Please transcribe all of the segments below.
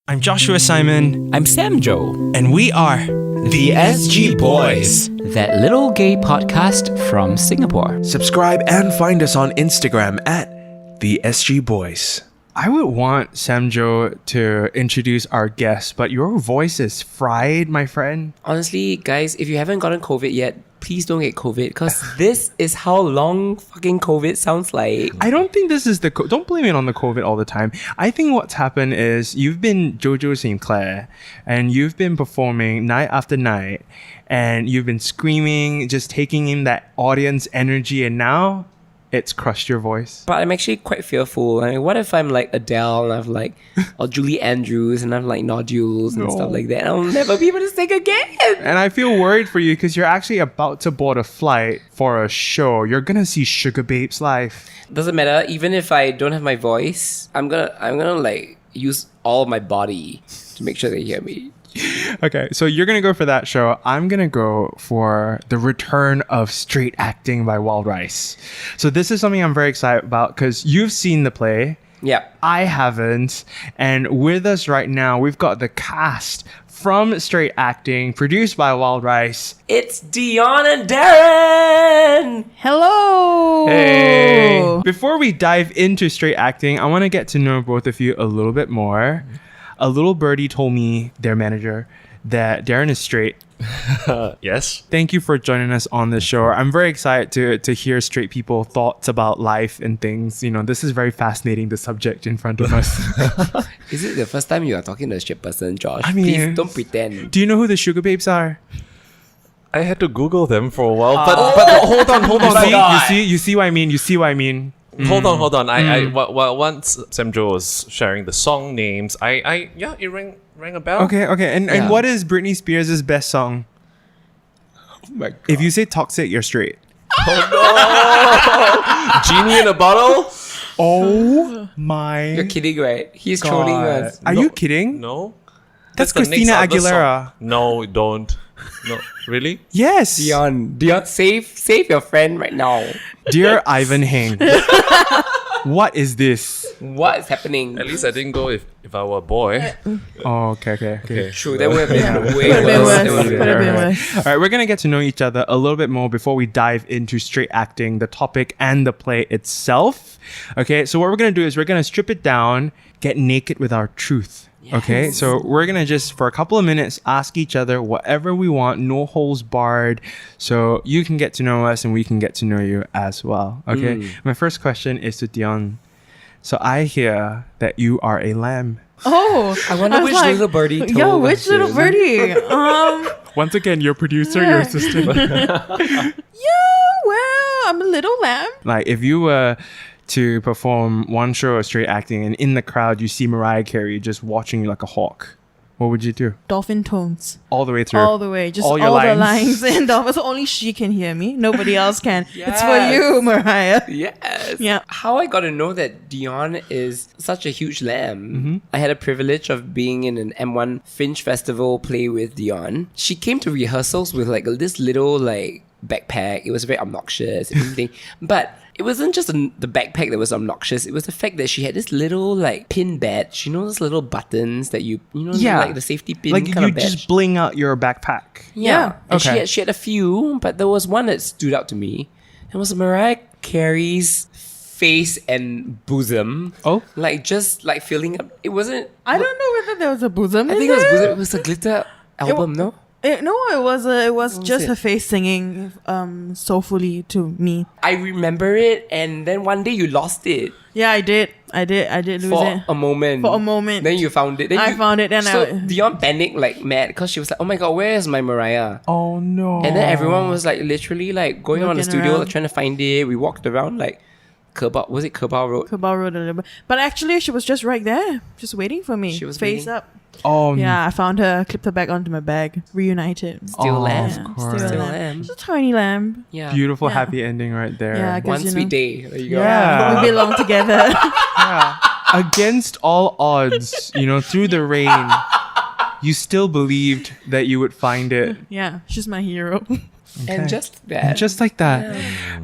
I'm Joshua Simon. I'm Sam Joe. And we are the SG Boys. That little gay podcast from Singapore. Subscribe and find us on Instagram at the SG Boys. I would want Samjo to introduce our guest, but your voice is fried, my friend. Honestly, guys, if you haven't gotten COVID yet, please don't get COVID because this is how long fucking COVID sounds like. I don't think this is don't blame it on the COVID all the time. I think what's happened is you've been Jojo Sinclair and you've been performing night after night and you've been screaming, just taking in that audience energy, and now it's crushed your voice. But I'm actually quite fearful. I mean, what if I'm like Adele and I've like, or Julie Andrews and I've like nodules and stuff like that? I'll never be able to sing again. And I feel worried for you because you're actually about to board a flight for a show. You're gonna see Sugar Babes live. Doesn't matter. Even if I don't have my voice, I'm gonna like use all of my body to make sure they hear me. Okay, so you're gonna go for that show. I'm gonna go for the return of straight acting by Wild Rice. So this is something I'm very excited about because you've seen the play. Yeah. I haven't. And with us right now, we've got the cast from Straight Acting, produced by Wild Rice. It's Deonn and Darren! Hello! Hey! Before we dive into Straight Acting, I want to get to know both of you a little bit more. A little birdie told me, their manager, that Darren is straight. Yes. Thank you for joining us on the show. I'm very excited to hear straight people thoughts about life and things. You know, this is very fascinating, the subject in front of us. Is it the first time you are talking to a straight person, Josh? I mean, please don't pretend. Do you know who the Sugar Babes are? I had to Google them for a while, but hold on. You see what I mean? You see what I mean? Hold on. I once Samjo was sharing the song names, it rang a bell. Okay. And what is Britney Spears' best song? Oh my God. If you say Toxic, you're straight. Oh no! Genie in a bottle? Oh my! You're kidding, right? He's God. trolling us. Are you kidding? No. That's the next Christina other Aguilera. song. No, don't. No, really? Yes. Deonn, save your friend right now. Dear Ivan Heng. What is this? What is happening? At least I didn't go if I were a boy. Oh, okay. True, that would have been way Could have been worse. worse. Could have been worse. All right, we're going to get to know each other a little bit more before we dive into Straight Acting, the topic and the play itself. Okay, so what we're going to do is we're going to strip it down, get naked with our truth. Okay, so we're going to just, for a couple of minutes, ask each other whatever we want, no holes barred, so you can get to know us and we can get to know you as well. Okay, My first question is to Deonn. So I hear that you are a lamb. Oh, I wonder was which little birdie told Yo, which us little this. birdie? Once again, your producer, your assistant. Yeah, well, I'm a little lamb. Like, if you were to perform one show of Straight Acting and in the crowd you see Mariah Carey just watching you like a hawk, what would you do? Dolphin tones. All the way through? All the way. Just all all, your the lines. lines and dolphins. Only she can hear me. Nobody else can. Yes. It's for you, Mariah. Yes. Yeah. How I got to know that Deonn is such a huge lamb. I had a privilege of being in an M1 Fringe Festival play with Deonn. She came to rehearsals with like this little like backpack. It was very obnoxious and everything. But it wasn't just the backpack that was obnoxious. It was the fact that she had this little like pin badge. You know those little buttons that like the safety pin Like kind you of badge. just bling out your backpack. Yeah. And Okay. she had a few, but there was one that stood out to me. It was Mariah Carey's face and bosom. Oh. Like just like filling up. It wasn't. I don't know whether there was a bosom. I in think it was there. bosom. It was a glitter album, no? It was just it? her face singing soulfully to me. I remember it, and then one day you lost it Yeah, I did lose for it. a moment. For a moment. Then you found it. Then I found it, and so I- Deonn panicked like mad because she was like, "Oh my god, where is my Mariah?" Oh no. And then everyone was like literally like going around the Looking studio around. trying to find it. We walked around like Kerbau Road? Cabal Road a little bit. But actually, she was just right there, just waiting for me. She was face waiting. up. Oh Yeah, I found her, clipped her back onto my bag, reunited. Still Oh, lamb. of Yeah, course. still a Still lamb. lamb. Just a tiny lamb. Yeah. Beautiful, Yeah. happy ending right there. Yeah, 'cause, One you sweet know, day. There you go. Yeah. we belong together. Yeah. Against all odds, through the rain, you still believed that you would find it. Yeah, she's my hero. And just that. And just like that.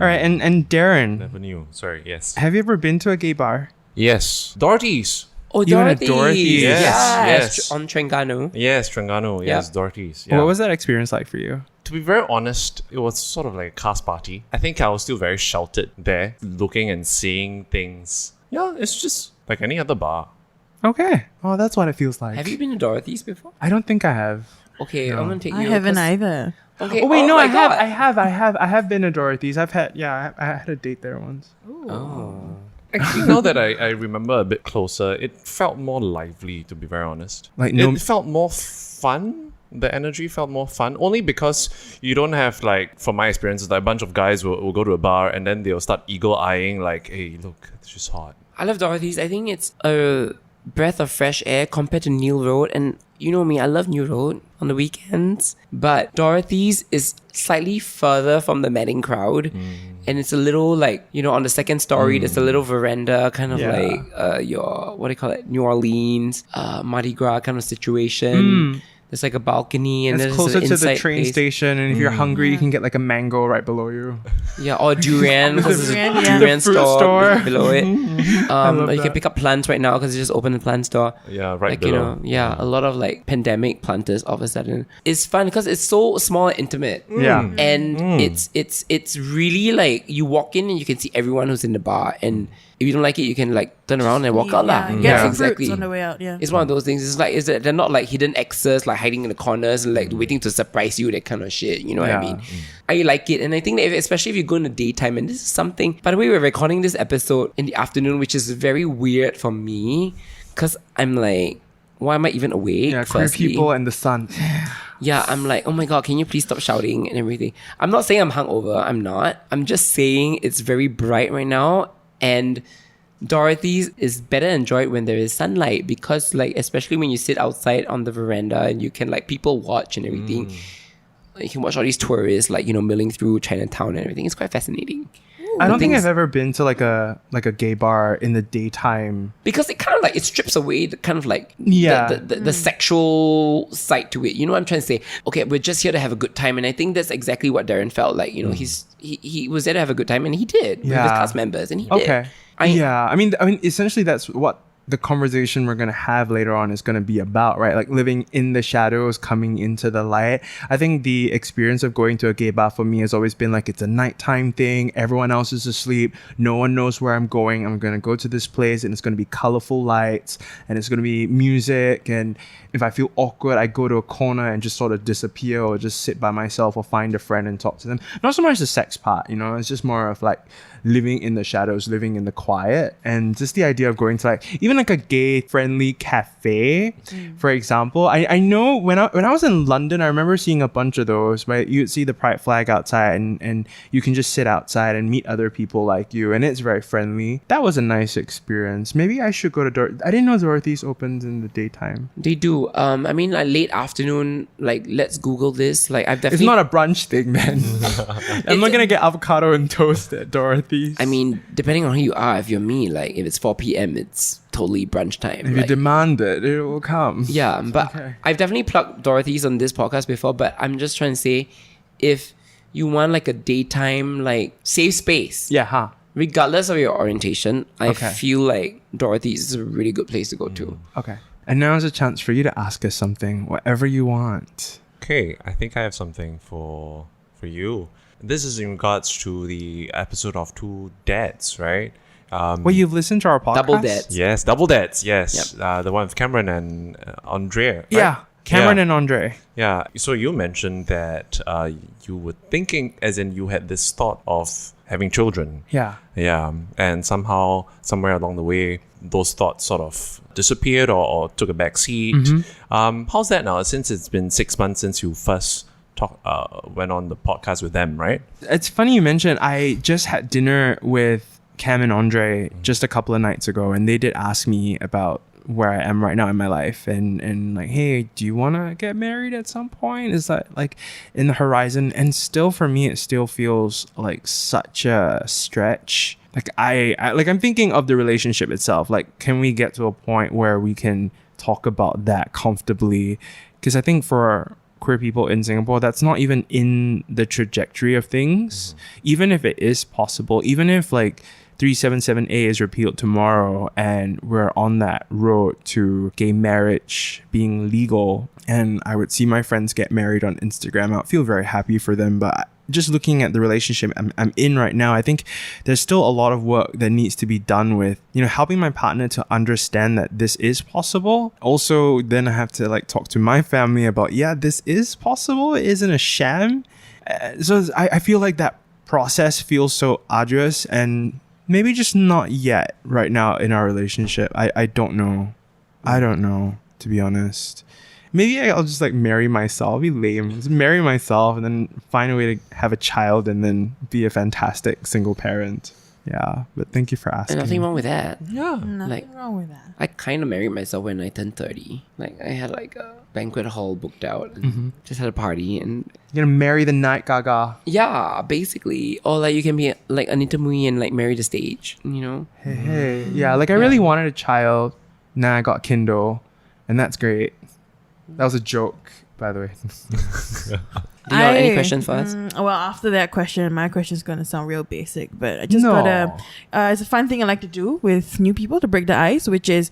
All right, and Darren, Never knew. Sorry, yes. have you ever been to a gay bar? Yes. Dorothy's. Oh, Even at Dorothy's. Dorothy's. Yes. On Terengganu. Yes, Terengganu. Yes, Yeah. Dorothy's. Yeah. What was that experience like for you? To be very honest, it was sort of like a cast party. I think I was still very sheltered there, looking and seeing things. Yeah, it's just like any other bar. Okay. Oh, that's what it feels like. Have you been to Dorothy's before? I don't think I have. Okay, I'm gonna take you. I haven't 'cause- either. Okay. Oh wait, no, my I have, God. I have been to Dorothy's. I had a date there once. Oh. Actually, now that I remember a bit closer, it felt more lively, to be very honest. Like, no- It felt more fun. The energy felt more fun. Only because you don't have, like, from my experiences, like a bunch of guys will go to a bar and then they'll start eagle-eyeing, like, hey, look, she's hot. I love Dorothy's. I think it's a breath of fresh air compared to Neil Road. And you know me, I love New Road on the weekends. But Dorothy's is slightly further from the madding crowd. And it's a little like, you know, on the second story, there's a little veranda, kind of Yeah. like your, what do you call it? New Orleans, Mardi Gras kind of situation. There's like a balcony and It's there's closer an to the inside train place. station, and if you're hungry, you can get like a mango right below you. Yeah, or durian, because there's Durian, a yeah. durian The fruit store, store. below it. love You can that. pick up plants right now because they just opened a plant store. Yeah, right Like, below. you know, yeah, a lot of like pandemic planters all of a sudden. It's fun because it's so small and intimate. Yeah. And it's really like you walk in and you can see everyone who's in the bar, and if you don't like it, you can like turn around and walk out lah. Get Yeah. some exactly. fruits on the way out. Yeah. It's one of those things. It's like they're not like hidden X's like hiding in the corners and like waiting to surprise you, that kind of shit. You know what I Yeah. mean? I like it, and I think that especially if you go in the daytime, and this is something. By the way, we're recording this episode in the afternoon, which is very weird for me, because I'm like, why am I even awake? Yeah, queer firstly? people and the sun. Yeah, I'm like, oh my god, can you please stop shouting and everything? I'm not saying I'm hungover. I'm not. I'm just saying it's very bright right now, and Dorothy's is better enjoyed when there is sunlight, because like especially when you sit outside on the veranda and you can like people watch and everything. You can watch all these tourists like, you know, milling through Chinatown and everything. It's quite fascinating. I don't think things- I've ever been to like a gay bar in the daytime. Because it kind of like it strips away the kind of like Yeah. the sexual side to it. You know what I'm trying to say? Okay, we're just here to have a good time, and I think that's exactly what Darren felt like. You know, he was there to have a good time, and he did with his Yeah. cast members, and he did. Okay. I mean, essentially that's what the conversation we're going to have later on is going to be about, right? Like living in the shadows, coming into the light. I think the experience of going to a gay bar for me has always been like, it's a nighttime thing. Everyone else is asleep. No one knows where I'm going. I'm going to go to this place and it's going to be colorful lights and it's going to be music. And if I feel awkward, I go to a corner and just sort of disappear or just sit by myself or find a friend and talk to them. Not so much the sex part, you know, it's just more of like living in the shadows, living in the quiet, and just the idea of going to like even like a gay friendly cafe, for example. I know when I was in London, I remember seeing a bunch of those, right? You'd see the pride flag outside and you can just sit outside and meet other people like you, and it's very friendly. That was a nice experience. Maybe I should go to I didn't know Dorothy's opens in the daytime. They do. I mean, like late afternoon. Like, let's Google this. Like, I've It's definitely. not a brunch thing, man. I'm not gonna get avocado and toast at Dorothy's. I mean, depending on who you are, if you're me, like if it's 4 p.m., it's totally brunch time. if you like- demand it, it will come. Yeah, but Okay. I've definitely plugged Dorothy's on this podcast before, but I'm just trying to say, if you want like a daytime, like safe space, Yeah, huh? regardless of your orientation, I Okay. feel like Dorothy's is a really good place to go to. Okay. And now is a chance for you to ask us something, whatever you want. Okay, I think I have something for you. This is in regards to the episode of Two Dads, right? Well, you've listened to our podcast? Double dads. Yes, Double Dads, yes. The one with Cameron and Andrea. Right? Yeah. Cameron Yeah. and Andre. Yeah, so you mentioned that you were thinking, as in you had this thought of having children. Yeah. Yeah, and somehow, somewhere along the way, those thoughts sort of disappeared or took a back seat. How's that now? Since it's been 6 months since you first went on the podcast with them, right? It's funny you mentioned, I just had dinner with Cam and Andre just a couple of nights ago, and they did ask me about where I am right now in my life and like, hey, do you want to get married at some point? Is that like in the horizon? And still for me, it still feels like such a stretch. Like I'm thinking of the relationship itself. Like, can we get to a point where we can talk about that comfortably? Because I think for queer people in Singapore, that's not even in the trajectory of things. Even if it is possible, even if like 377A is repealed tomorrow and we're on that road to gay marriage being legal, and I would see my friends get married on Instagram, I would feel very happy for them. But just looking at the relationship I'm in right now, I think there's still a lot of work that needs to be done with, helping my partner to understand that this is possible. Also, then I have to like talk to my family about, this is possible. It isn't a sham. So I feel like that process feels so arduous, and maybe just not yet right now in our relationship. I don't know. To be honest. Maybe I'll just like marry myself. I'll be lame. Just marry myself and then find a way to have a child and then be a fantastic single parent. Yeah, but thank you for asking. And nothing wrong with that. Yeah. Nothing wrong with that. I kind of married myself when I turned 30. Like, I had like a banquet hall booked out and just had a party. And You're gonna marry the night, Gaga. yeah, basically. Or like you can be like Anita Mui and like marry the stage, Hey. Yeah, like I really wanted a child. Nah, I got Kindle. And that's great. That was a joke, by the way. Do you have any questions for us? Well, after that question, my question is going to sound real basic, but I just No. gotta. It's a fun thing I like to do with new people to break the ice, which is,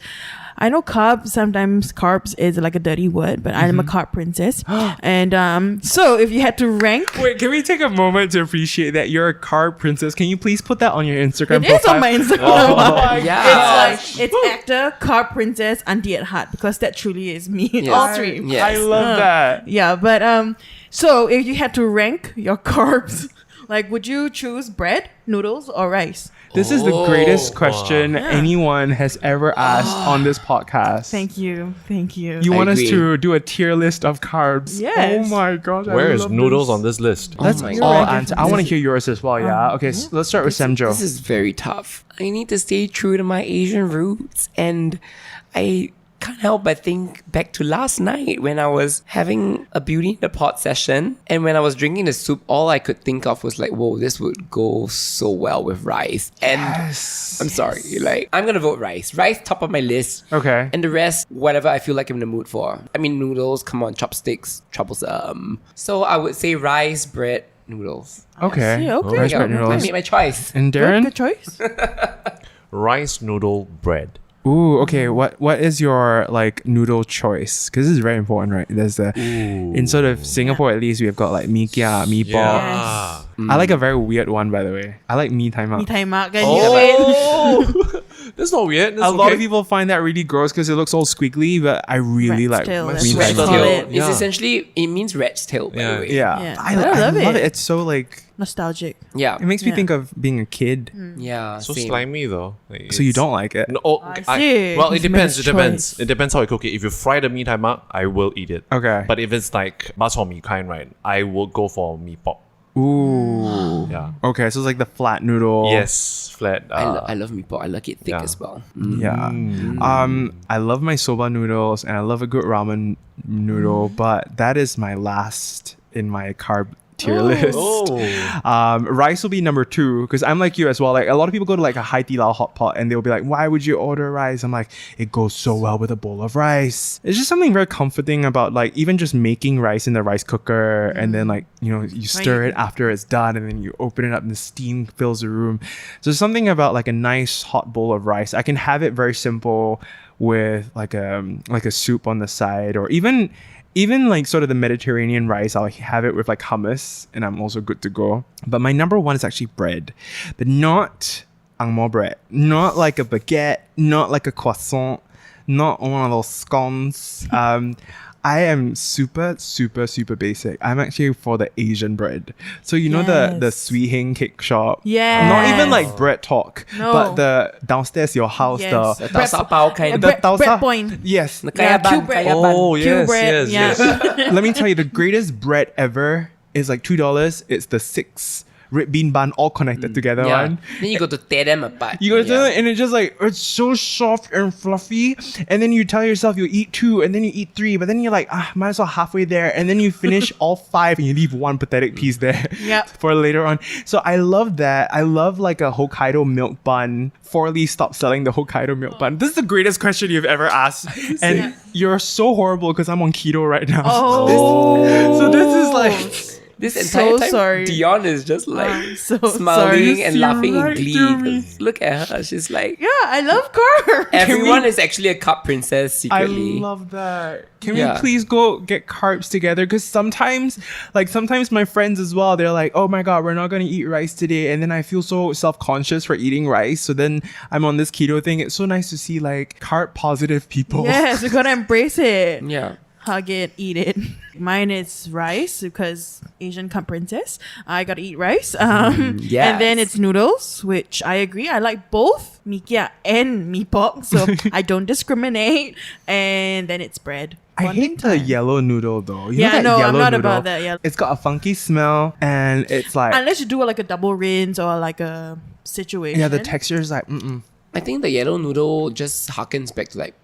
I know sometimes carbs is like a dirty word, but I'm a carb princess. And so if you had to rank. Wait, can we take a moment to appreciate that you're a carb princess? Can you please put that on your Instagram It profile? is on my Instagram. Oh my Yeah. It's actor, carb princess, Auntie at heart, because that truly is me. Yes. All three. Yes. I love that. Yeah, but so if you had to rank your carbs, like would you choose bread, noodles, or rice? This is the greatest question Yeah. anyone has ever asked on this podcast. Thank you. You I want us agree. to do a tier list of carbs? Yes. Oh my god. I Where is love noodles this. on this list? Let's my all God. answer. I want to hear yours as well. Yeah. Okay. So let's start with Semjo. This is very tough. I need to stay true to my Asian roots, and I can't help but think back to last night when I was having a Beauty in the Pot session, and when I was drinking the soup, all I could think of was like, whoa, this would go so well with rice. And I'm sorry, like, I'm gonna vote rice. Rice, top of my list. Okay. And the rest, whatever I feel like I'm in the mood for. I mean, noodles, come on, chopsticks, troublesome. So I would say rice, bread, noodles. Okay. Yeah, okay. Rice, There bread, you go. I noodles. made my choice. And Good, Darren? good choice. Rice noodle bread. Ooh, okay. What is your like noodle choice? Because this is very important, right? There's the in sort of Singapore at least we've got like mee kia, mee ball. Yeah. I like a very weird one, by the way. I like mee tai mak. Me time mark and Oh, that's not weird. That's A lot okay. of people find that really gross because it looks all squiggly, but I really Rat's like tail, mee that's tai Rat's what mak. they call tail. it. Yeah. It's essentially, it means rat's tail, by Yeah. the way. Yeah, Yeah. I I love love it. it. It's so like nostalgic. Yeah. it makes me Yeah. think of being a kid. Yeah. So same. slimy though. Like, So you it's- don't like it? No, oh, I see. well, it He's made depends. his It depends. choice. It depends how I cook it. If you fry the mee tai mak, I will eat it. Okay. But if it's like bak chor mee kind, right, I will go for mee pok. Ooh. Yeah. Okay, so it's like the flat noodle. Yes, flat. I love meatball. I like it thick yeah. as well. Yeah. I love my soba noodles and I love a good ramen noodle, but that is my last in my carb tier list. Rice will be number 2 because I'm like you as well. Like a lot of people go to like a Hai Di Lao hot pot and they'll be like, why would you order rice? I'm like, it goes so well with a bowl of rice. It's just something very comforting about like even just making rice in the rice cooker and then like, you stir it after it's done and then you open it up and the steam fills the room. So there's something about like a nice hot bowl of rice. I can have it very simple with like a soup on the side, or even like sort of the Mediterranean rice, I'll have it with like hummus and I'm also good to go. But my number 1 is actually bread, but not ang mo bread, not like a baguette, not like a croissant, not one of those scones. I am super basic. I'm actually for the Asian bread. So you know the Yes. Sui Heng cake shop? Yes. Not even like bread talk, No. but the downstairs your house, Yes. The tau sa pao kind. the bread tausa- point. Yes. The kaya ban, cube bread. kaya ban. Oh, Cube yes, bread. yes, Yeah. yes. Let me tell you, the greatest bread ever is like $2. It's the 6 red bean bun all connected together Yeah. one. Then you go to tear them apart. You go to Yeah. it and it's just like, it's so soft and fluffy. And then you tell yourself you eat 2 and then you eat 3, but then you're like, might as well halfway there. And then you finish all 5 and you leave one pathetic piece there Yep. for later on. So I love that. I love like a Hokkaido milk bun. Forley stopped selling the Hokkaido milk bun. This is the greatest question you've ever asked. And you're so horrible because I'm on keto right now. Oh. So this is like... This So entire time, sorry. Deonn is just like I'm so smiling sorry. and You're laughing in right, glee. Jeremy. Look at her. She's like, Yeah, I love carbs. everyone is actually a cup princess I secretly. love that. Can Yeah. we please go get carbs together? Because sometimes my friends as well, they're like, oh my God, we're not going to eat rice today. And then I feel so self-conscious for eating rice. So then I'm on this keto thing. It's so nice to see like carb positive people. Yes, we gotta embrace it. Yeah. Hug it, eat it. Mine is rice because Asian cup princess. I gotta eat rice. yes. And then it's noodles, which I agree. I like both mee kia and mee pok, so I don't discriminate. And then it's bread. I Bonding hate the time. yellow noodle though. You Yeah, know that no, I'm yellow not noodle? about that, yeah. It's got a funky smell and it's like, Unless you do like a double rinse or like a situation. yeah, the texture is like, I think the yellow noodle just harkens back to like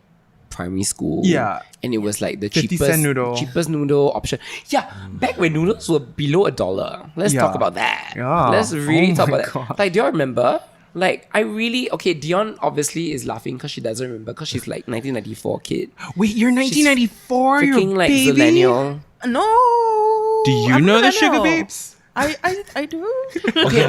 primary school. Yeah. And it was like the 50-cent noodle. cheapest noodle option. Yeah. Back when noodles were below $1. Let's Yeah. talk about that. Yeah. Let's really Oh talk my about that. God. Like, do you remember? Like, Deonn obviously is laughing because she doesn't remember because she's like 1994 kid. wait, you're 1994? You're Freaking a like baby? millennial. No. Do you I'm know the not sugar millennial. babes? I do. Okay,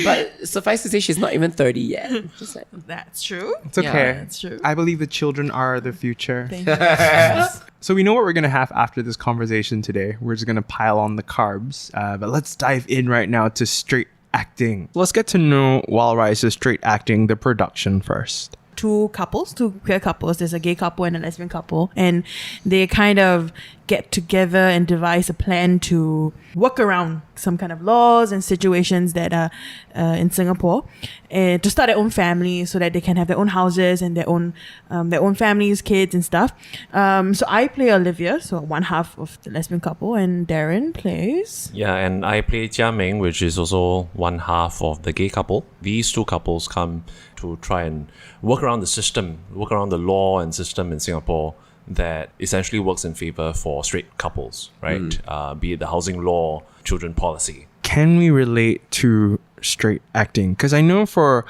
but suffice to say, she's not even 30 yet. Just like, That's true. It's okay. that's true. I believe the children are the future. Thank you. So we know what we're going to have after this conversation today. We're just going to pile on the carbs. But let's dive in right now to straight acting. Let's get to know Wild Rice's straight acting, the production first. Two queer couples. There's a gay couple and a lesbian couple, and they kind of get together and devise a plan to work around some kind of laws and situations that are in Singapore, and to start their own family so that they can have their own houses and their own families, kids and stuff. So I play Olivia, so one half of the lesbian couple, and Darren plays. Yeah, and I play Jia Ming, which is also one half of the gay couple. These two couples come to try and work around the system, work around the law and system in Singapore that essentially works in favor for straight couples, right? Be it the housing law, children policy. Can we relate to straight acting? Because I know for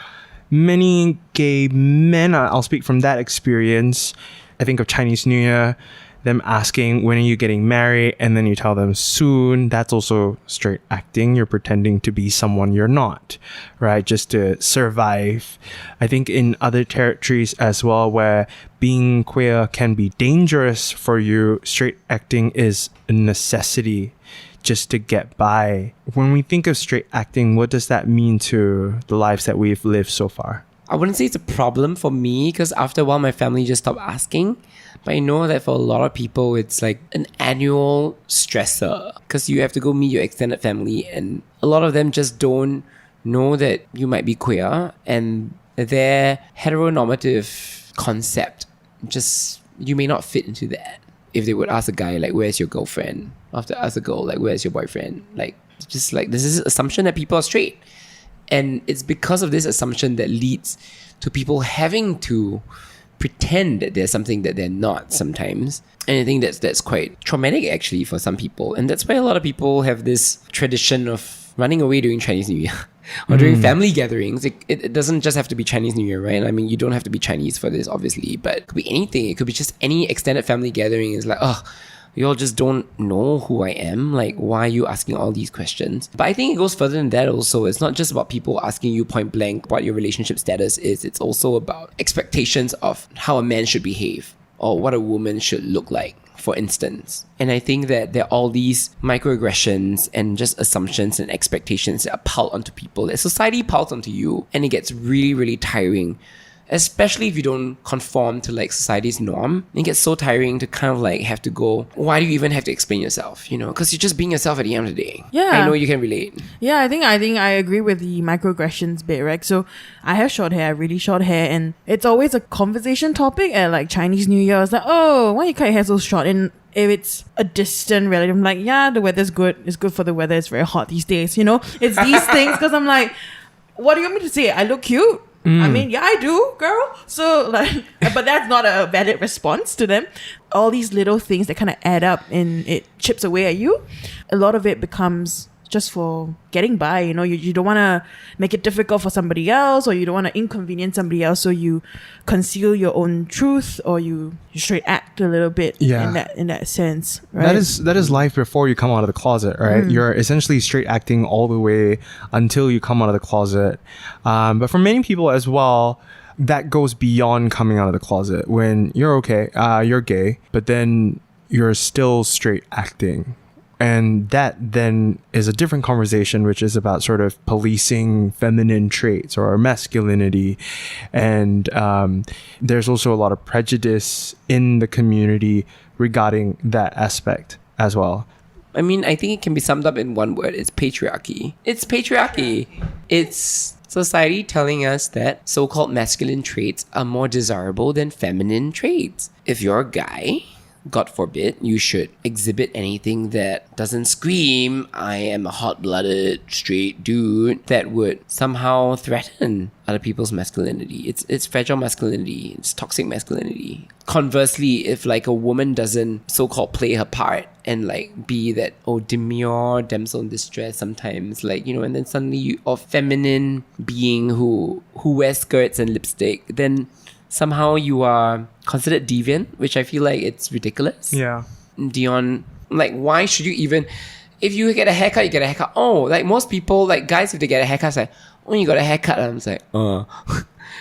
many gay men, I'll speak from that experience. I think of Chinese New Year, them asking, when are you getting married? And then you tell them soon. That's also straight acting. You're pretending to be someone you're not, right? Just to survive. I think in other territories as well, where being queer can be dangerous for you, straight acting is a necessity just to get by. When we think of straight acting, what does that mean to the lives that we've lived so far? I wouldn't say it's a problem for me because after a while my family just stopped asking. But I know that for a lot of people it's like an annual stressor because you have to go meet your extended family, and a lot of them just don't know that you might be queer, and their heteronormative concept just, you may not fit into that. If they would ask a guy like, where's your girlfriend? After ask a girl like, where's your boyfriend? Like, just like, this is assumption that people are straight. And it's because of this assumption that leads to people having to pretend that they're something that they're not sometimes. And I think that's quite traumatic actually for some people. And that's why a lot of people have this tradition of running away during Chinese New Year or during family gatherings. It doesn't just have to be Chinese New Year, right? I mean, you don't have to be Chinese for this, obviously, but it could be anything. It could be just any extended family gathering. It's like, oh, you all just don't know who I am. Like, why are you asking all these questions? But I think it goes further than that also. It's not just about people asking you point blank what your relationship status is. It's also about expectations of how a man should behave or what a woman should look like, for instance. And I think that there are all these microaggressions and just assumptions and expectations that are piled onto people, that society piles onto you. And it gets really, really tiring, especially if you don't conform to like society's norm. It gets so tiring to kind of like have to go, why do you even have to explain yourself? You know, because you're just being yourself at the end of the day. Yeah. I know you can relate. Yeah, I think I agree with the microaggressions bit, right? So I have short hair, really short hair, and it's always a conversation topic at like Chinese New Year. It's like, oh, why you cut your hair so short? And if it's a distant relative, I'm like, yeah, the weather's good. It's good for the weather. It's very hot these days. You know, it's these things because I'm like, what do you want me to say? I look cute. I mean, yeah, I do, girl. So like, but that's not a valid response to them. All these little things that kind of add up and it chips away at you. A lot of it becomes just for getting by. You don't want to make it difficult for somebody else, or you don't want to inconvenience somebody else, so you conceal your own truth, or you straight act a little bit in that sense, right? That is life before you come out of the closet, right? You're essentially straight acting all the way until you come out of the closet. But for many people as well, that goes beyond coming out of the closet. When you're you're gay, but then you're still straight acting. And that then is a different conversation, which is about sort of policing feminine traits or masculinity. And there's also a lot of prejudice in the community regarding that aspect as well. I mean, I think it can be summed up in one word. It's patriarchy. It's patriarchy. It's society telling us that so-called masculine traits are more desirable than feminine traits. If you're a guy, God forbid, you should exhibit anything that doesn't scream, I am a hot-blooded, straight dude, that would somehow threaten other people's masculinity. It's fragile masculinity. It's toxic masculinity. Conversely, if like a woman doesn't so-called play her part and like be that demure damsel in distress sometimes, and then suddenly you a feminine being who wears skirts and lipstick, then somehow you are considered deviant, which I feel like it's ridiculous. Yeah. Deonn, why should you even... If you get a haircut, you get a haircut. Most people, guys, if they get a haircut, it's like, you got a haircut. I'm just like,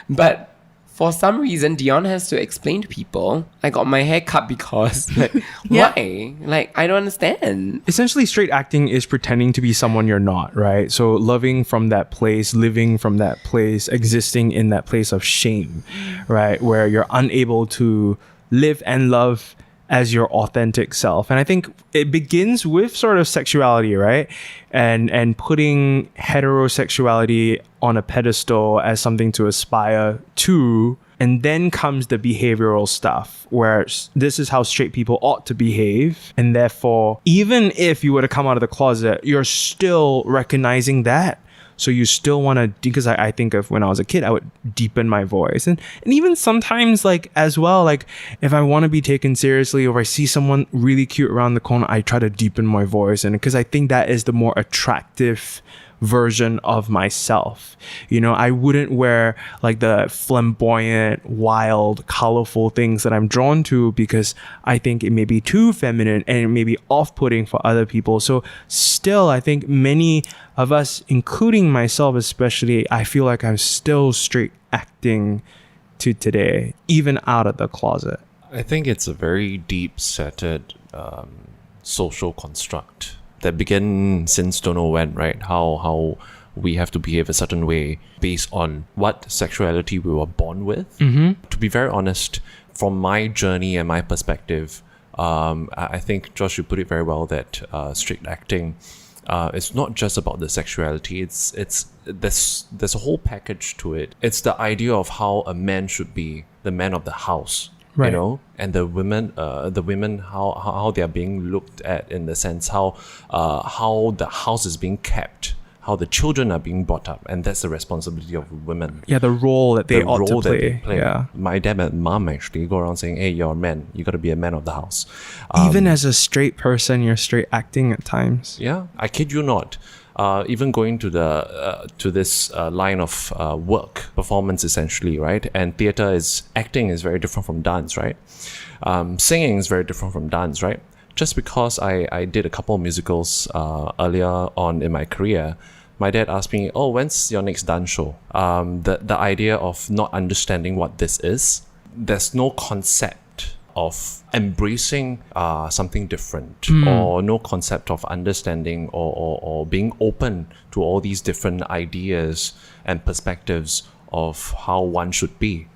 But for some reason, Deonn has to explain to people, I got my hair cut because, why? I don't understand. Essentially, straight acting is pretending to be someone you're not, right? So loving from that place, living from that place, existing in that place of shame, right? Where you're unable to live and love as your authentic self. And I think it begins with sort of sexuality, right? And putting heterosexuality on a pedestal as something to aspire to. And then comes the behavioral stuff, where this is how straight people ought to behave. And therefore, even if you were to come out of the closet, you're still recognizing that. So you still want to, because I think of when I was a kid, I would deepen my voice. And even sometimes as well, if I want to be taken seriously, or if I see someone really cute around the corner, I try to deepen my voice. And because I think that is the more attractive version of myself. I wouldn't wear the flamboyant, wild, colorful things that I'm drawn to, because I think it may be too feminine and it may be off-putting for other people. So still, I think many of us, including myself especially, I feel like I'm still straight acting to today, even out of the closet. I think it's a very deep-seated social construct that began since don't know when, right? How we have to behave a certain way based on what sexuality we were born with. To be very honest, from my journey and my perspective, I think Josh, you put it very well that straight acting, it's not just about the sexuality. There's a whole package to it. It's the idea of how a man should be, the man of the house. Right. And the women, how they are being looked at, in the sense how the house is being kept, how the children are being brought up, and that's the responsibility of women. Yeah, the role that they ought to play. Yeah. My dad and mom actually go around saying, "Hey, you're a man. You got to be a man of the house." Even as a straight person, you're straight acting at times. Yeah, I kid you not. Even going to this line of work, performance essentially, right? And acting is very different from dance, right? Singing is very different from dance, right? Just because I did a couple of musicals earlier on in my career, my dad asked me, when's your next dance show? The idea of not understanding what this is, there's no concept of embracing something different, or no concept of understanding or being open to all these different ideas and perspectives of how one should be.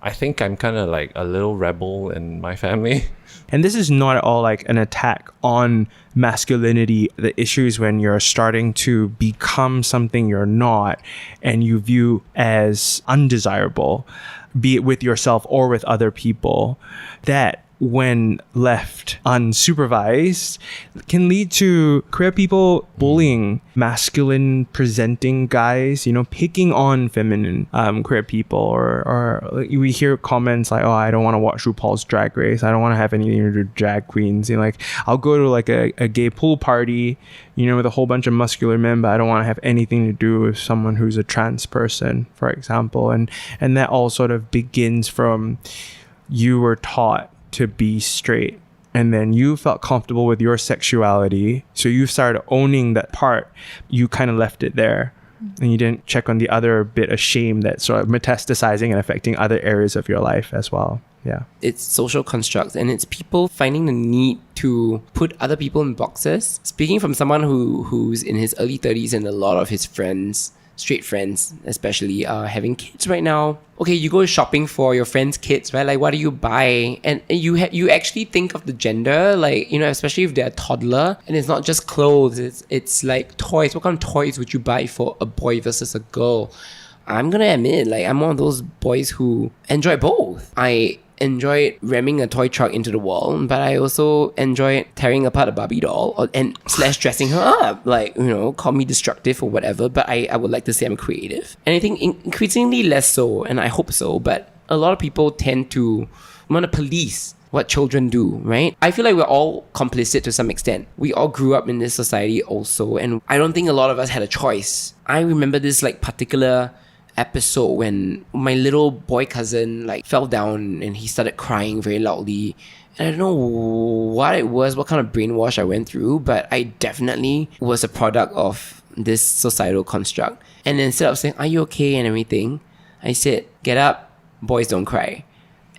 I think I'm kind of a little rebel in my family. And this is not at all an attack on masculinity. The issue is when you're starting to become something you're not and you view as undesirable, be it with yourself or with other people. That when left unsupervised, can lead to queer people bullying masculine presenting guys, picking on feminine queer people, or we hear comments like, oh, I don't want to watch RuPaul's Drag Race, I don't want to have anything to do with drag queens, like I'll go to like a gay pool party with a whole bunch of muscular men, but I don't want to have anything to do with someone who's a trans person, for example. And that all sort of begins from you were taught to be straight, and then you felt comfortable with your sexuality, so you started owning that part. You kind of left it there, and you didn't check on the other bit of shame that's sort of metastasizing and affecting other areas of your life as well. Yeah. It's social constructs, and it's people finding the need to put other people in boxes. Speaking from someone who's in his early 30s, and a lot of his friends, straight friends especially, are having kids right now. Okay, you go shopping for your friends' kids, right? Like, what do you buy? And you actually think of the gender, like, especially if they're a toddler, and it's not just clothes, it's like toys. What kind of toys would you buy for a boy versus a girl? I'm gonna admit, like, I'm one of those boys who enjoy both. I enjoy ramming a toy truck into the wall, but I also enjoy tearing apart a Barbie doll and / dressing her up. Like, call me destructive or whatever, but I would like to say I'm creative. And I think increasingly less so, and I hope so, but a lot of people tend to want to police what children do, right? I feel like we're all complicit to some extent. We all grew up in this society also, and I don't think a lot of us had a choice. I remember this like particular episode when my little boy cousin like fell down and he started crying very loudly, and I don't know what it was, what kind of brainwash I went through, but I definitely was a product of this societal construct. And instead of saying, are you okay and everything, I said, get up, boys don't cry.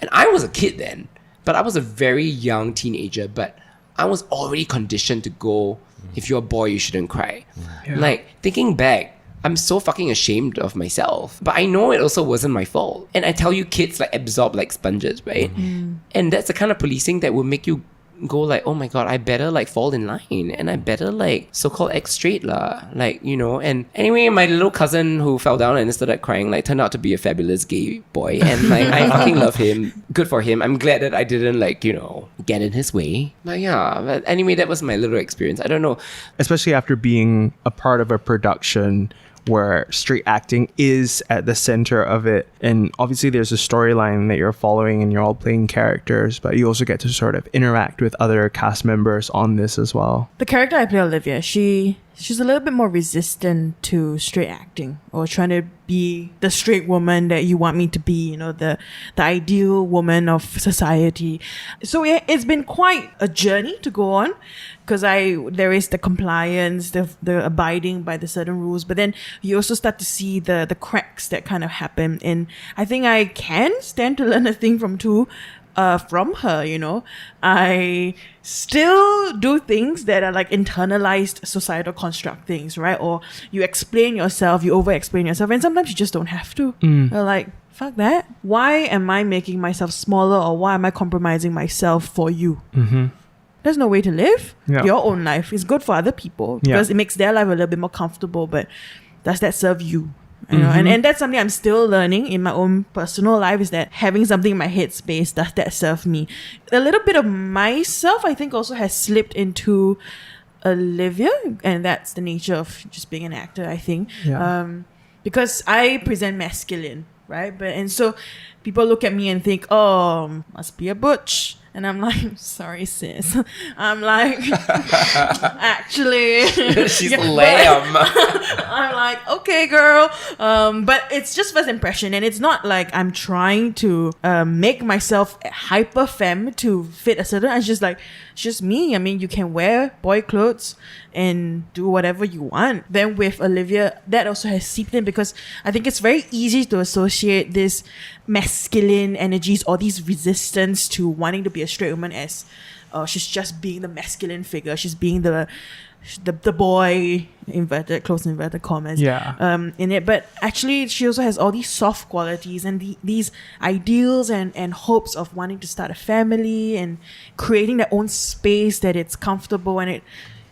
And I was a kid then, but I was a very young teenager, but I was already conditioned to go, if you're a boy, you shouldn't cry. Yeah. Like, thinking back, I'm so fucking ashamed of myself. But I know it also wasn't my fault. And I tell you, kids like absorb like sponges, right? And that's the kind of policing that will make you go like, oh my god, I better like fall in line, and I better like so-called act straight lah. Like, and anyway, my little cousin who fell down and started crying like turned out to be a fabulous gay boy, and like I fucking love him. Good for him. I'm glad that I didn't like, get in his way. But yeah, but anyway, that was my little experience. I don't know. Especially after being a part of a production where straight acting is at the center of it, and obviously there's a storyline that you're following and you're all playing characters, but you also get to sort of interact with other cast members on this as well. The character I play, Olivia, she's a little bit more resistant to straight acting, or trying to be the straight woman that you want me to be, the ideal woman of society. So it's been quite a journey to go on, because there is the compliance, the abiding by the certain rules, but then you also start to see the cracks that kind of happen. And I think I can stand to learn a thing from her. I still do things that are like internalized societal construct things, right? Or you explain yourself, you over explain yourself, and sometimes you just don't have to. You're like, fuck that. Why am I making myself smaller, or why am I compromising myself for you? There's no way to live your own life. It's good for other people because it makes their life a little bit more comfortable, but does that serve you? And that's something I'm still learning in my own personal life, is that having something in my headspace, does that serve me? A little bit of myself, I think, also has slipped into Olivia, and that's the nature of just being an actor, I think. Because I present masculine, right? And so people look at me and think, oh, must be a butch. And I'm like, sorry, sis. I'm like, actually. She's lamb. I'm like, okay, girl. But it's just first impression. And it's not like I'm trying to make myself hyper femme to fit a certain. It's just like, it's just me. I mean, you can wear boy clothes and do whatever you want. Then with Olivia, that also has seeped in, because I think it's very easy to associate this masculine energies or these resistance to wanting to be a straight woman as she's just being the masculine figure, she's being the boy, close inverted commas, in it. But actually she also has all these soft qualities and these ideals and hopes of wanting to start a family and creating their own space that it's comfortable, and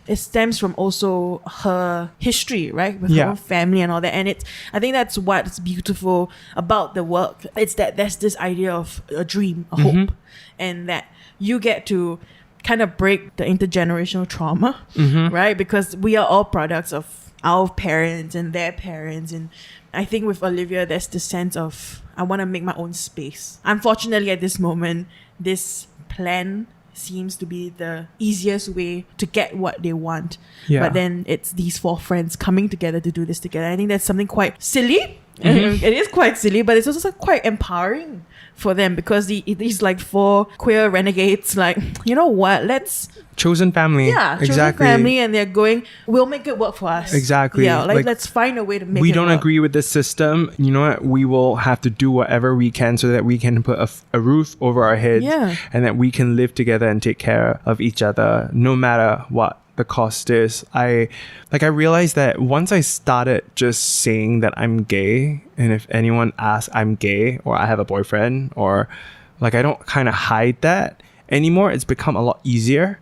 it stems from also her history, right? With her own family and all that. And I think that's what's beautiful about the work. It's that there's this idea of a dream, a hope, and that you get to kind of break the intergenerational trauma, right? Because we are all products of our parents and their parents. And I think with Olivia, there's the sense of, I want to make my own space. Unfortunately, at this moment, this plan seems to be the easiest way to get what they want. Yeah. But then it's these 4 friends coming together to do this together. I think that's something quite silly. It is quite silly, but it's also quite empowering for them, because these like 4 queer renegades, like, you know what, let's Chosen family. chosen exactly. family, and they're going, we'll make it work for us. Exactly. Yeah, Like, let's find a way to make We it don't work. agree with this system. You know what? We will have to do whatever we can so that we can put a roof over our heads, Yeah. and that we can live together and take care of each other, no matter what the cost is. I realized that once I started just saying that I'm gay, and if anyone asks I'm gay or I have a boyfriend, or like, I don't kind of hide that anymore, it's become a lot easier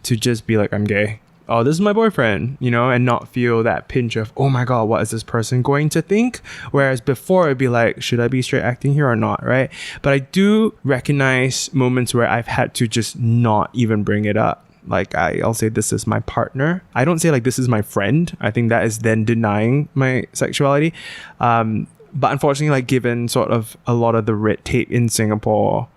to just be like, I'm gay. Oh, this is my boyfriend, you know, and not feel that pinch of, oh my God, what is this person going to think? Whereas before it'd be like, should I be straight acting here or not, right? But I do recognize moments where I've had to just not even bring it up. Like, I'll say this is my partner. I don't say like this is my friend. I think that is then denying my sexuality. But unfortunately, like, given sort of a lot of the red tape in Singapore,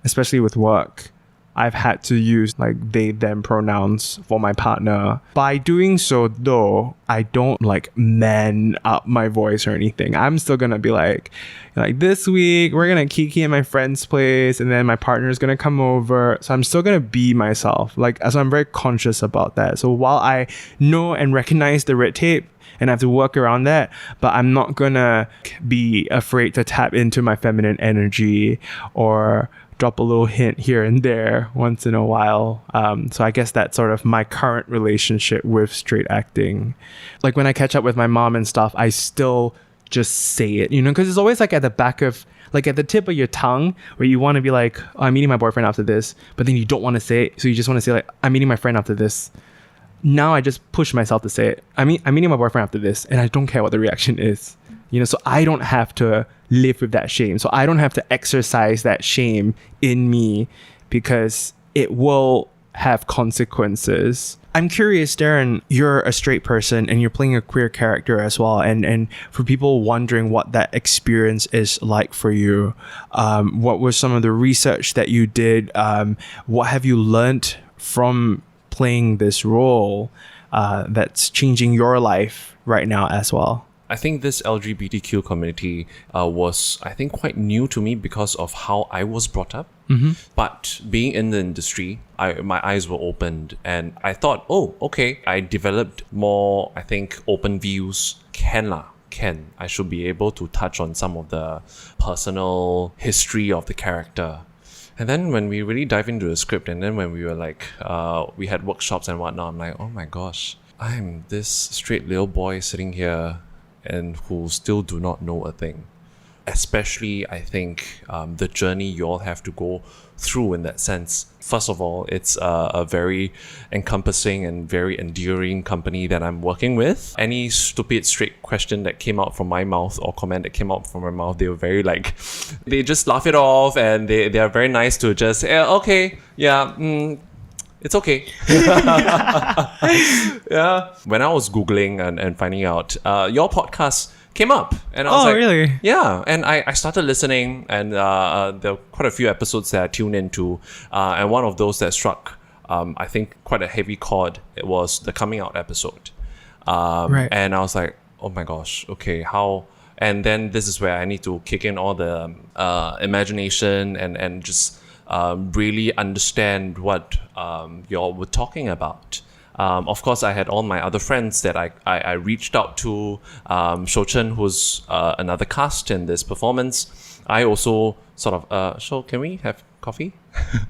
especially with work, I've had to use like they them pronouns for my partner. By doing so though, I don't like man up my voice or anything. I'm still gonna be like this week we're gonna kiki at my friend's place, and then my partner's gonna come over. So I'm still gonna be myself. Like, so I'm very conscious about that. So while I know and recognize the red tape and I have to work around that, but I'm not gonna be afraid to tap into my feminine energy or drop a little hint here and there once in a while. So I guess that's sort of my current relationship with straight acting. Like, when I catch up with my mom and stuff, I still just say it, you know, because it's always like at the back of, like at the tip of your tongue, where you want to be like, oh, I'm meeting my boyfriend after this, but then you don't want to say it. So you just want to say like, I'm meeting my friend after this. Now I just push myself to say it. I'm meeting my boyfriend after this, and I don't care what the reaction is. You know, so I don't have to live with that shame. So I don't have to exercise that shame in me, because it will have consequences. I'm curious, Darren, you're a straight person and you're playing a queer character as well. And for people wondering what that experience is like for you, what was some of the research that you did? What have you learned from playing this role that's changing your life right now as well? I think this LGBTQ community was, I think, quite new to me because of how I was brought up. But being in the industry, my eyes were opened, and I thought, oh, okay, I developed more, I think, open views. I should be able to touch on some of the personal history of the character. And then when we really dive into the script, and then when we were like, we had workshops and whatnot, I'm like, oh my gosh, I'm this straight little boy sitting here and who still do not know a thing. Especially, I think, the journey you all have to go through in that sense. First of all, it's a very encompassing and very endearing company that I'm working with. Any stupid straight question that came out from my mouth or comment that came out from my mouth, they were very like, they just laugh it off, and they are very nice to just, okay, yeah, it's okay. Yeah. When I was Googling and finding out, your podcast came up, and I was like, really? Yeah. And I started listening, and there were quite a few episodes that I tuned into, and one of those that struck, I think, quite a heavy chord. It was the coming out episode. Right. And I was like, oh my gosh, okay, how? And then this is where I need to kick in all the imagination and just really understand what y'all were talking about. Of course, I had all my other friends that I reached out to. Shou Chen, who's another cast in this performance. I also sort of, Shou, can we have coffee?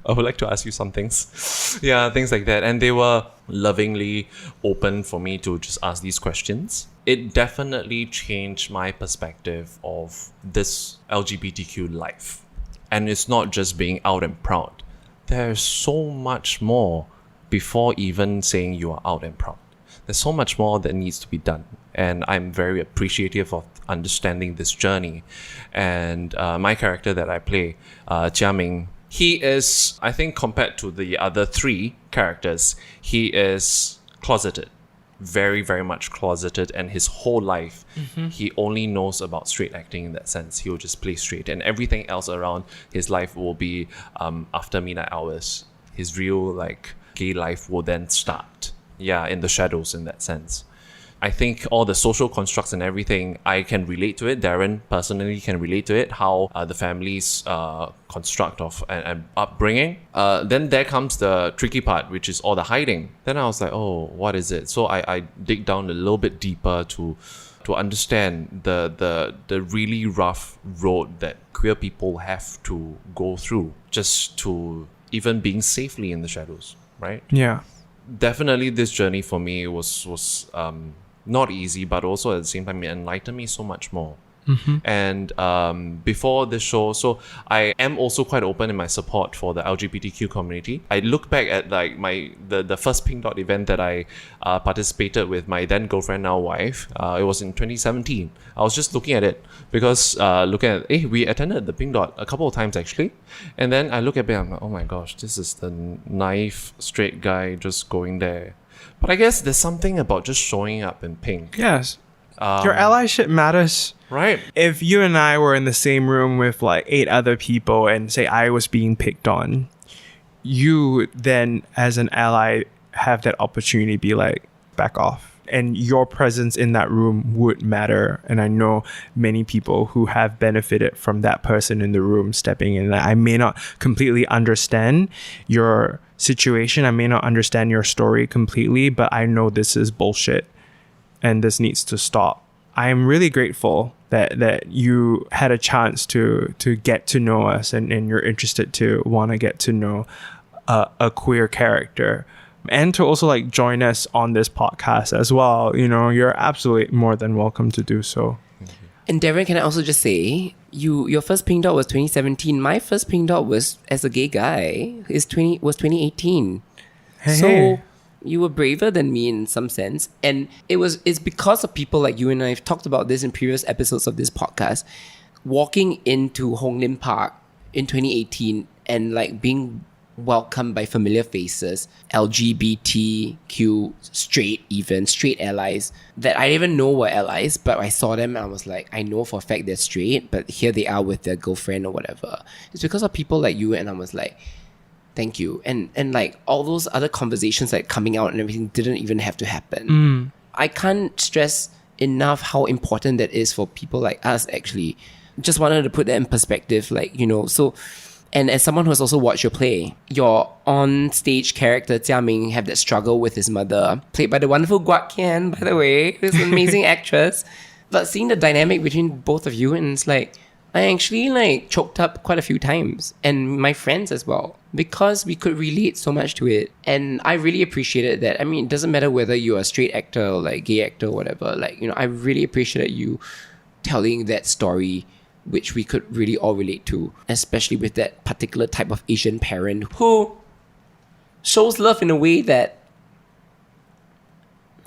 I would like to ask you some things. Yeah, things like that. And they were lovingly open for me to just ask these questions. It definitely changed my perspective of this LGBTQ life. And it's not just being out and proud. There's so much more before even saying you are out and proud. There's so much more that needs to be done. And I'm very appreciative of understanding this journey. And my character that I play, Jia Ming, He is, I think, compared to the other three characters, he is closeted. Very, very much closeted, and his whole life, he only knows about straight acting in that sense. He will just play straight, and everything else around his life will be after midnight hours. His real, like, gay life will then start. Yeah, in the shadows in that sense. I think all the social constructs and everything, I can relate to it. Darren personally can relate to it, how the family's construct of and upbringing. Then there comes the tricky part, which is all the hiding. Then I was like, oh, what is it? So I dig down a little bit deeper to understand the really rough road that queer people have to go through just to even being safely in the shadows, right? Yeah. Definitely this journey for me was not easy, but also at the same time it enlightened me so much more. And before this show, so I am also quite open in my support for the LGBTQ community. I look back at like the first Pink Dot event that I participated with my then girlfriend, now wife. It was in 2017. I was just looking at it because we attended the Pink Dot a couple of times actually, and then I look at it, I'm like, oh my gosh, this is the naive straight guy just going there. But I guess there's something about just showing up in pink. Yes. Your allyship matters. Right. If you and I were in the same room with like 8 other people and say I was being picked on, you then as an ally have that opportunity to be like, back off. And your presence in that room would matter. And I know many people who have benefited from that person in the room stepping in. I may not completely understand your situation. I may not understand your story completely, but I know this is bullshit and this needs to stop. I am really grateful that you had a chance to get to know us and you're interested to want to get to know a queer character and to also like join us on this podcast as well. You know, you're absolutely more than welcome to do so. And Darren, can I also just say, your first Pink Dot was 2017. My first Pink Dot was as a gay guy. Was 2018. Hey. You were braver than me in some sense. And it's because of people like you, and I've talked about this in previous episodes of this podcast, walking into Hong Lim Park in 2018 and like being welcomed by familiar faces, LGBTQ, straight allies that I didn't even know were allies, but I saw them and I was like, I know for a fact they're straight, but here they are with their girlfriend or whatever. It's because of people like you, and I was like, thank you. And like all those other conversations like coming out and everything didn't even have to happen. I can't stress enough how important that is for people like us actually. Just wanted to put that in perspective, like, you know, so. And as someone who has also watched your play, your on-stage character, Jia Ming, have that struggle with his mother, played by the wonderful Guat Kian, by the way, who's an amazing actress. But seeing the dynamic between both of you, and it's like, I actually like choked up quite a few times, and my friends as well, because we could relate so much to it. And I really appreciated that. I mean, it doesn't matter whether you're a straight actor or like gay actor or whatever, like, you know, I really appreciated you telling that story, which we could really all relate to, especially with that particular type of Asian parent who shows love in a way that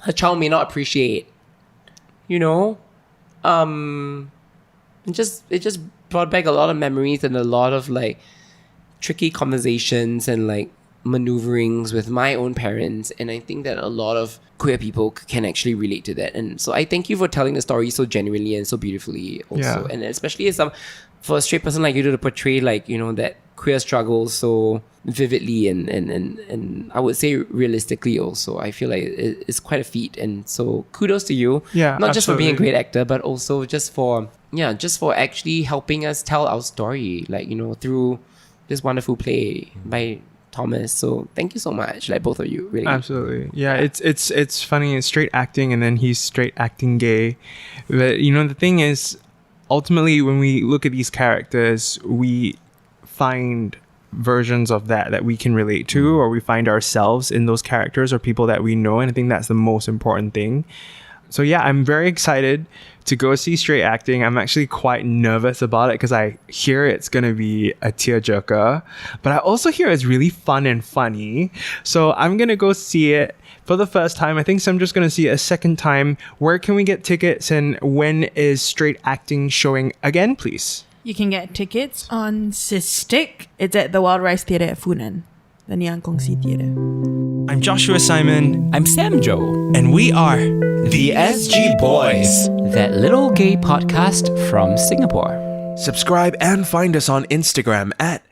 her child may not appreciate. You know? It just brought back a lot of memories and a lot of like tricky conversations and like maneuverings with my own parents, and I think that a lot of queer people can actually relate to that. And so I thank you for telling the story so genuinely and so beautifully also. Yeah. And especially as for a straight person like you to portray like, you know, that queer struggle so vividly and I would say realistically also. I feel like it's quite a feat, and so kudos to you. Yeah, not just for being a absolutely. great actor, but also just for actually helping us tell our story, like, you know, through this wonderful play by Thomas. So thank you so much, like both of you, really. Absolutely. Yeah, it's funny. It's straight acting and then he's straight acting gay. But you know, the thing is, ultimately when we look at these characters, we find versions of that we can relate to, or we find ourselves in those characters or people that we know, and I think that's the most important thing. So yeah, I'm very excited to go see straight acting. I'm actually quite nervous about it because I hear it's going to be a tearjerker, but I also hear it's really fun and funny. So I'm going to go see it for the first time. I think I'm just going to see it a second time. Where can we get tickets, and when is straight acting showing again, please? You can get tickets on Cystic. It's at the Wild Rice Theatre at Funan, the Niang Kongsi Theatre. I'm Joshua Simon, I'm Sam Joe, and we are the SG Boys. that little gay podcast from Singapore. Subscribe and find us on Instagram at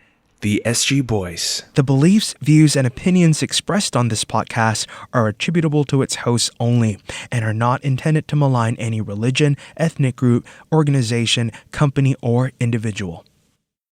the SG Boys. The beliefs, views, and opinions expressed on this podcast are attributable to its hosts only and are not intended to malign any religion, ethnic group, organization, company, or individual.